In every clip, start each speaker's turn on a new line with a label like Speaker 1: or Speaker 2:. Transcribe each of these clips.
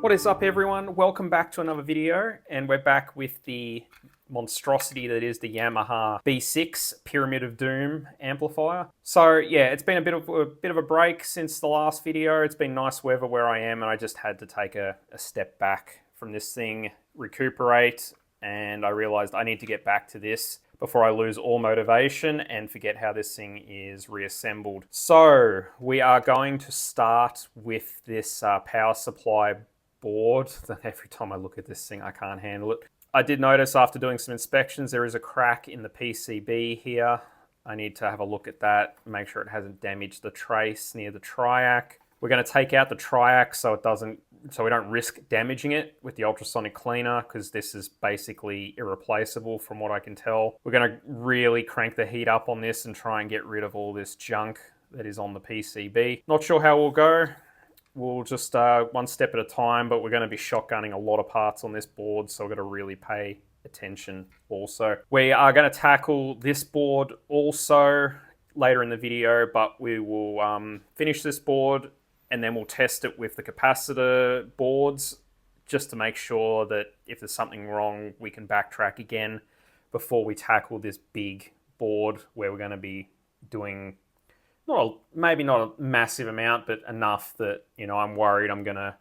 Speaker 1: What is up, everyone? Welcome back to another video, and we're back with the monstrosity that is the Yamaha B-6 Pyramid of Doom amplifier. So yeah, it's been a bit of a break since the last video. It's been nice weather where I am, and I just had to take a step back from this thing, recuperate, and I realized I need to get back to this before I lose all motivation and forget how this thing is reassembled. So we are going to start with this power supply board. Every time I look at this thing, I can't handle it. I did notice after doing some inspections, there is a crack in the PCB here. I need to have a look at that, make sure it hasn't damaged the trace near the triac. We're going to take out the triac so we don't risk damaging it with the ultrasonic cleaner, because this is basically irreplaceable from what I can tell. We're going to really crank the heat up on this and try and get rid of all this junk that is on the PCB. Not sure how we'll go. We'll just one step at a time, but we're going to be shotgunning a lot of parts on this board, so we've got to really pay attention also. We are going to tackle this board also later in the video, but we will finish this board and then we'll test it with the capacitor boards just to make sure that if there's something wrong, we can backtrack again before we tackle this big board where we're going to be doing maybe not a massive amount, but enough that, you know, I'm worried I'm going to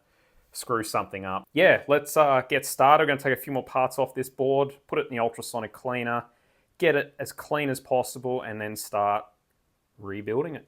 Speaker 1: screw something up. Yeah, let's get started. We're going to take a few more parts off this board, put it in the ultrasonic cleaner, get it as clean as possible, and then start rebuilding it.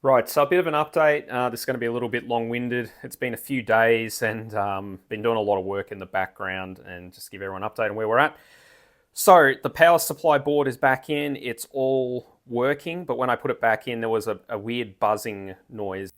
Speaker 1: Right, so a bit of an update. This is going to be a little bit long-winded. It's been a few days and been doing a lot of work in the background and just give everyone an update on where we're at. So the power supply board is back in. It's all working, but when I put it back in, there was a weird buzzing noise.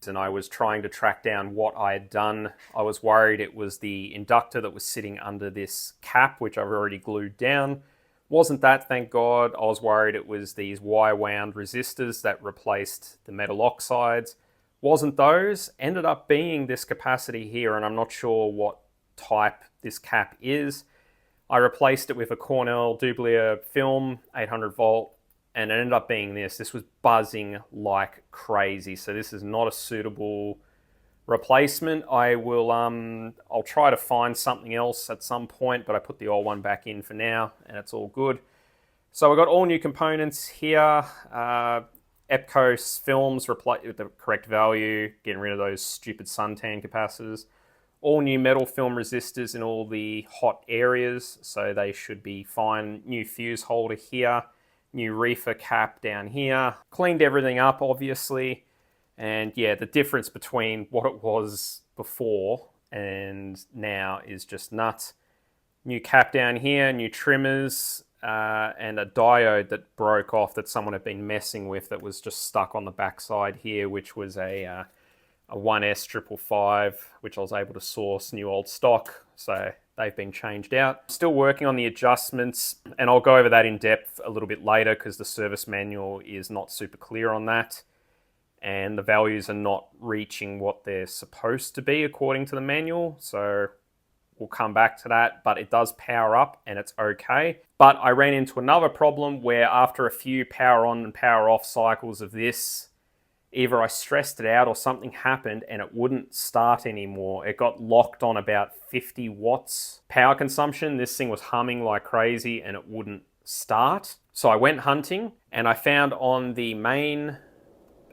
Speaker 1: And I was trying to track down what I had done. I was worried it was the inductor that was sitting under this cap, which I've already glued down. Wasn't that, thank God. I was worried it was these wire-wound resistors that replaced the metal oxides. Wasn't those. Ended up being this capacity here, and I'm not sure what type this cap is. I replaced it with a Cornell Dublier film, 800 volt, and it ended up being this. This was buzzing like crazy, so this is not a suitable replacement. I'll try to find something else at some point, but I put the old one back in for now, and it's all good. So we got all new components here. EPCOS films replaced with the correct value, getting rid of those stupid suntan capacitors. All new metal film resistors in all the hot areas, so they should be fine. New fuse holder here. New reefer cap down here. Cleaned everything up, obviously. And yeah, the difference between what it was before and now is just nuts. New cap down here, new trimmers, and a diode that broke off that someone had been messing with that was just stuck on the backside here, which was a 1S555, which I was able to source new old stock. So they've been changed out. Still working on the adjustments, and I'll go over that in depth a little bit later because the service manual is not super clear on that. And the values are not reaching what they're supposed to be according to the manual. So We'll come back to that, but it does power up and it's okay. But I ran into another problem where after a few power on and power off cycles of this, either I stressed it out or something happened and it wouldn't start anymore. It got locked on about 50 watts power consumption. This thing was humming like crazy and it wouldn't start. So I went hunting and I found on the main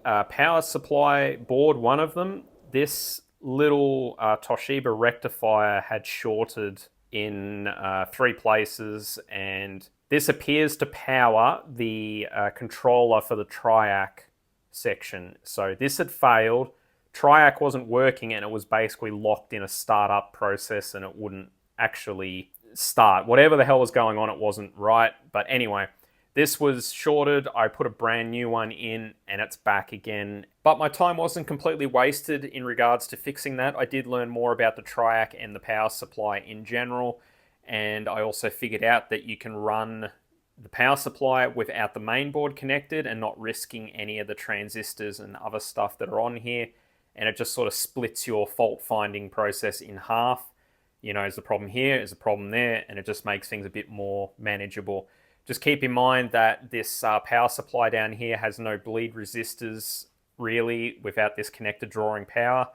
Speaker 1: power supply board, one of them, this little Toshiba rectifier had shorted in 3 places, and this appears to power the controller for the triac section. So this had failed, triac wasn't working, and it was basically locked in a startup process and it wouldn't actually start. Whatever the hell was going on, it wasn't right. But anyway, this was shorted. I put a brand new one in and it's back again. But my time wasn't completely wasted in regards to fixing that. I did learn more about the triac and the power supply in general. And I also figured out that you can run the power supply without the main board connected and not risking any of the transistors and other stuff that are on here. And it just sort of splits your fault finding process in half. You know, is the problem here, is the problem there, and it just makes things a bit more manageable. Just keep in mind that this power supply down here has no bleed resistors really without this connector drawing power,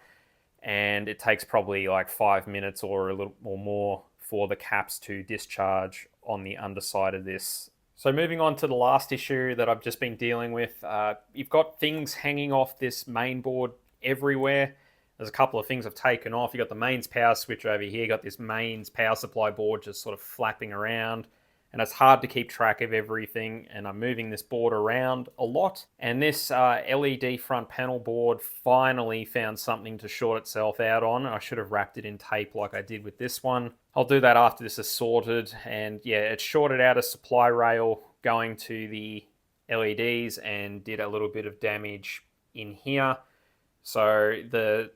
Speaker 1: and it takes probably like 5 minutes or a little or more for the caps to discharge on the underside of this. So moving on to the last issue that I've just been dealing with, you've got things hanging off this main board everywhere. There's a couple of things I've taken off. You've got the mains power switch over here, you've got this mains power supply board just sort of flapping around. And it's hard to keep track of everything, and I'm moving this board around a lot. And this LED front panel board finally found something to short itself out on. I should have wrapped it in tape like I did with this one. I'll do that after this is sorted. And yeah, it shorted out a supply rail going to the LEDs and did a little bit of damage in here. So the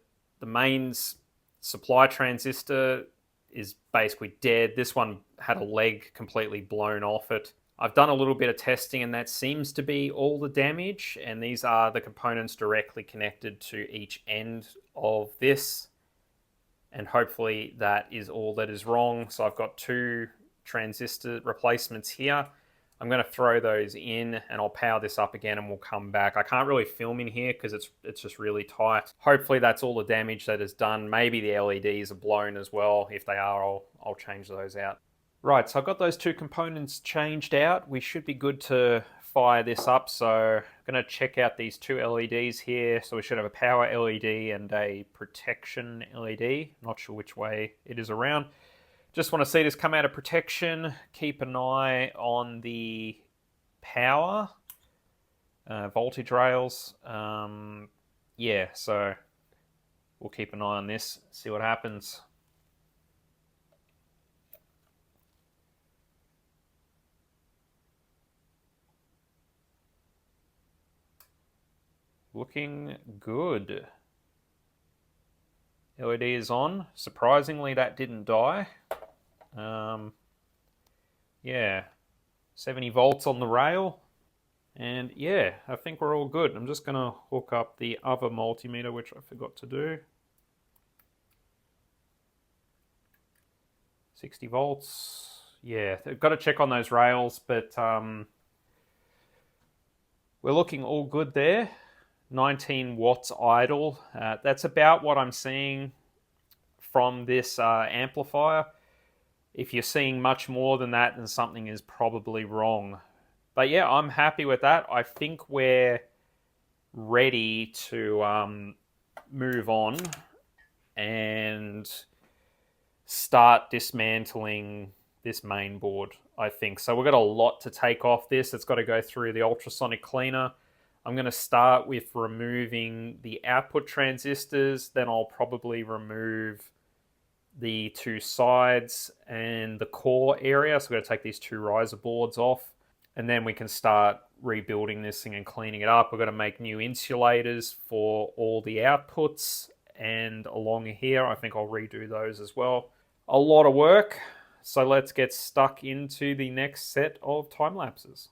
Speaker 1: mains supply transistor is basically dead. This one had a leg completely blown off it. I've done a little bit of testing and that seems to be all the damage, and these are the components directly connected to each end of this, and hopefully that is all that is wrong. So I've got 2 transistor replacements here. I'm going to throw those in and I'll power this up again and we'll come back. I can't really film in here because it's just really tight. Hopefully that's all the damage that is done. Maybe the LEDs are blown as well. If they are, I'll change those out. Right, so I've got those 2 components changed out. We should be good to fire this up. So I'm going to check out these 2 LEDs here. So we should have a power LED and a protection LED. Not sure which way it is around. Just want to see this come out of protection. Keep an eye on the power, voltage rails. Yeah, so we'll keep an eye on this, see what happens. Looking good. LED is on. Surprisingly, that didn't die. Yeah, 70 volts on the rail. And yeah, I think we're all good. I'm just going to hook up the other multimeter, which I forgot to do. 60 volts. Yeah, I've got to check on those rails, but we're looking all good there. 19 watts idle. That's about what I'm seeing from this amplifier. If you're seeing much more than that, then something is probably wrong. But yeah, I'm happy with that. I think we're ready to move on and start dismantling this main board, I think. So we've got a lot to take off this. It's got to go through the ultrasonic cleaner. I'm going to start with removing the output transistors, then I'll probably remove the 2 sides and the core area. So we're going to take these 2 riser boards off, and then we can start rebuilding this thing and cleaning it up. We're going to make new insulators for all the outputs, and along here I think I'll redo those as well. A lot of work, so let's get stuck into the next set of time lapses.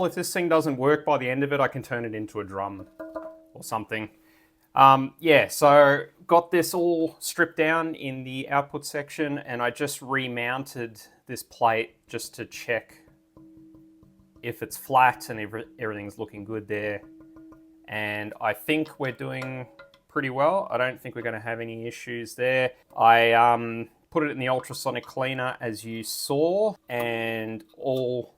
Speaker 1: if this thing doesn't work by the end of it, I can turn it into a drum or something. Yeah, so got this all stripped down in the output section, and I just remounted this plate just to check if it's flat and everything's looking good there. And I think we're doing pretty well. I don't think we're going to have any issues there. I put it in the ultrasonic cleaner, as you saw, and all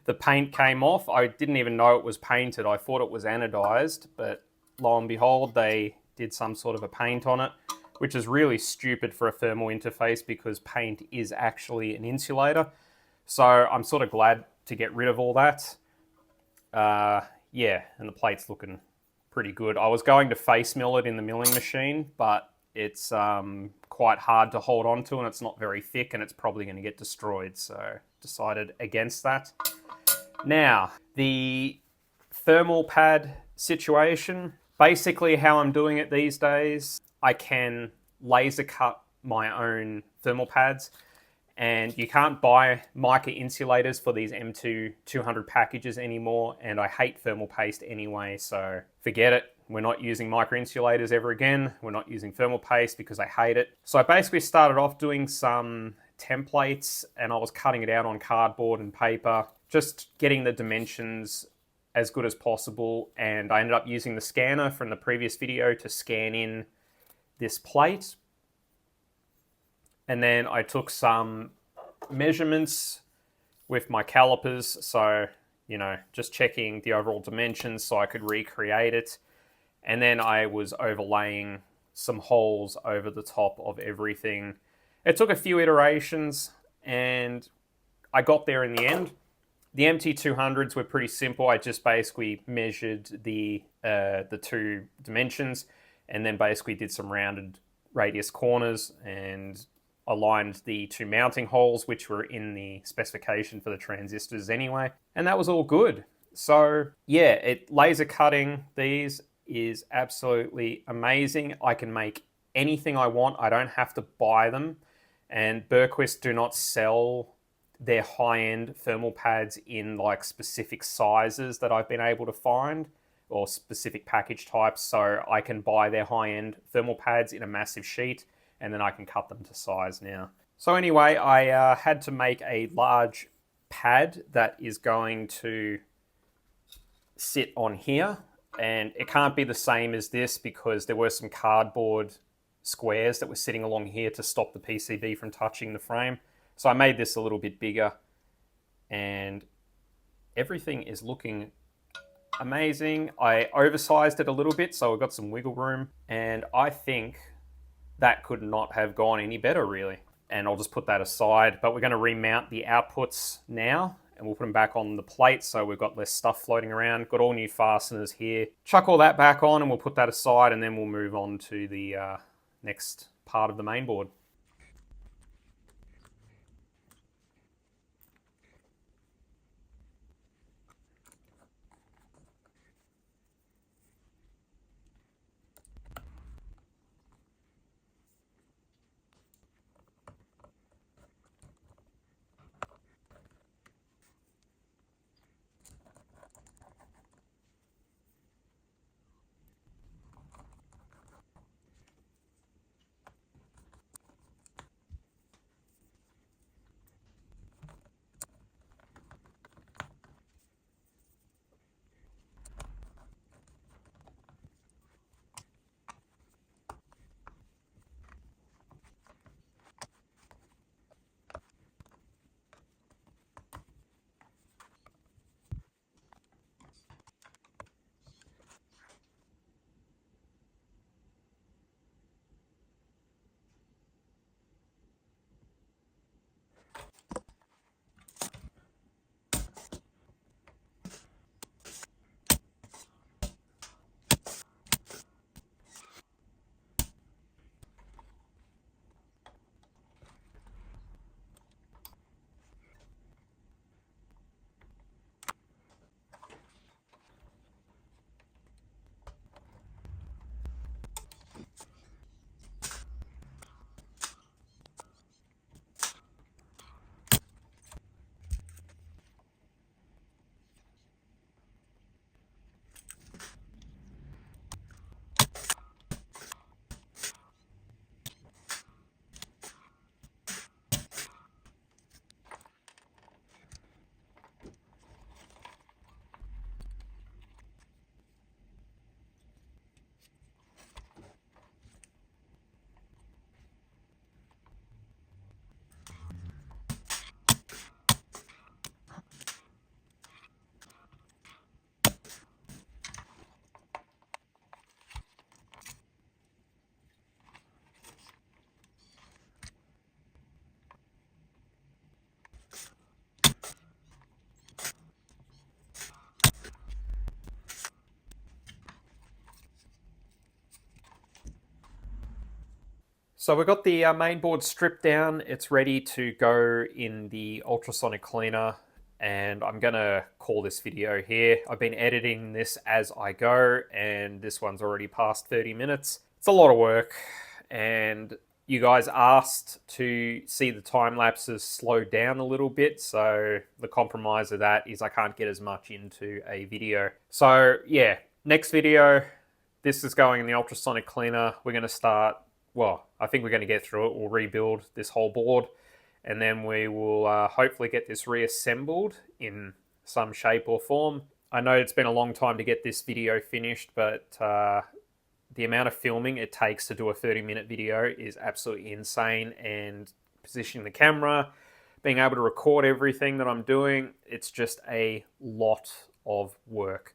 Speaker 1: the paint came off. I didn't even know it was painted. I thought it was anodized, but lo and behold, they did some sort of a paint on it, which is really stupid for a thermal interface because paint is actually an insulator. So I'm sort of glad to get rid of all that. Yeah, and the plate's looking pretty good. I was going to face mill it in the milling machine, but it's quite hard to hold on to, and it's not very thick, and it's probably going to get destroyed, so decided against that. Now, the thermal pad situation, basically how I'm doing it these days, I can laser cut my own thermal pads, and you can't buy mica insulators for these M2 200 packages anymore, and I hate thermal paste anyway, so forget it. We're not using mica insulators ever again. We're not using thermal paste because I hate it. So I basically started off doing some templates, and I was cutting it out on cardboard and paper, just getting the dimensions as good as possible, and I ended up using the scanner from the previous video to scan in this plate. And then I took some measurements with my calipers, so, you know, just checking the overall dimensions so I could recreate it. And then I was overlaying some holes over the top of everything. It took a few iterations, and I got there in the end. The MT200s were pretty simple. I just basically measured the two dimensions, and then basically did some rounded radius corners and aligned the two mounting holes, which were in the specification for the transistors anyway, and that was all good. So yeah, laser cutting these is absolutely amazing. I can make anything I want. I don't have to buy them, and Berquist do not sell their high-end thermal pads in like specific sizes that I've been able to find, or specific package types, so I can buy their high-end thermal pads in a massive sheet, and then I can cut them to size now. So anyway, I had to make a large pad that is going to sit on here, and it can't be the same as this because there were some cardboard squares that were sitting along here to stop the PCB from touching the frame. So I made this a little bit bigger, and everything is looking amazing. I oversized it a little bit, so we've got some wiggle room, and I think that could not have gone any better, really. And I'll just put that aside, but we're going to remount the outputs now, and we'll put them back on the plate so we've got less stuff floating around. Got all new fasteners here. Chuck all that back on, and we'll put that aside, and then we'll move on to the next part of the main board. So we've got the main board stripped down. It's ready to go in the ultrasonic cleaner, and I'm gonna call this video here. I've been editing this as I go, and this one's already past 30 minutes. It's a lot of work, and you guys asked to see the time lapses slow down a little bit, so the compromise of that is I can't get as much into a video. So yeah, next video, this is going in the ultrasonic cleaner. We're gonna start, well, I think we're going to get through it. We'll rebuild this whole board, and then we will hopefully get this reassembled in some shape or form. I know it's been a long time to get this video finished, but the amount of filming it takes to do a 30-minute video is absolutely insane, and positioning the camera, being able to record everything that I'm doing, it's just a lot of work.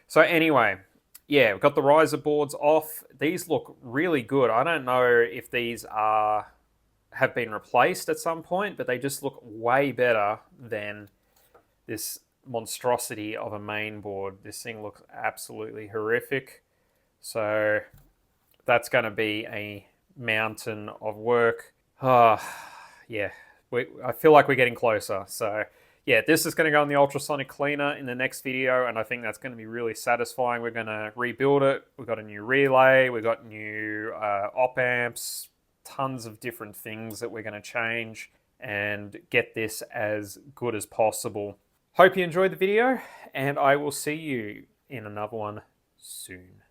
Speaker 1: So anyway, yeah, we've got the riser boards off. These look really good. I don't know if these have been replaced at some point, but they just look way better than this monstrosity of a main board. This thing looks absolutely horrific. So that's going to be a mountain of work. Yeah, I feel like we're getting closer. So yeah, this is going to go in the ultrasonic cleaner in the next video, and I think that's going to be really satisfying. We're going to rebuild it. We've got a new relay. We've got new op amps, tons of different things that we're going to change and get this as good as possible. Hope you enjoyed the video, and I will see you in another one soon.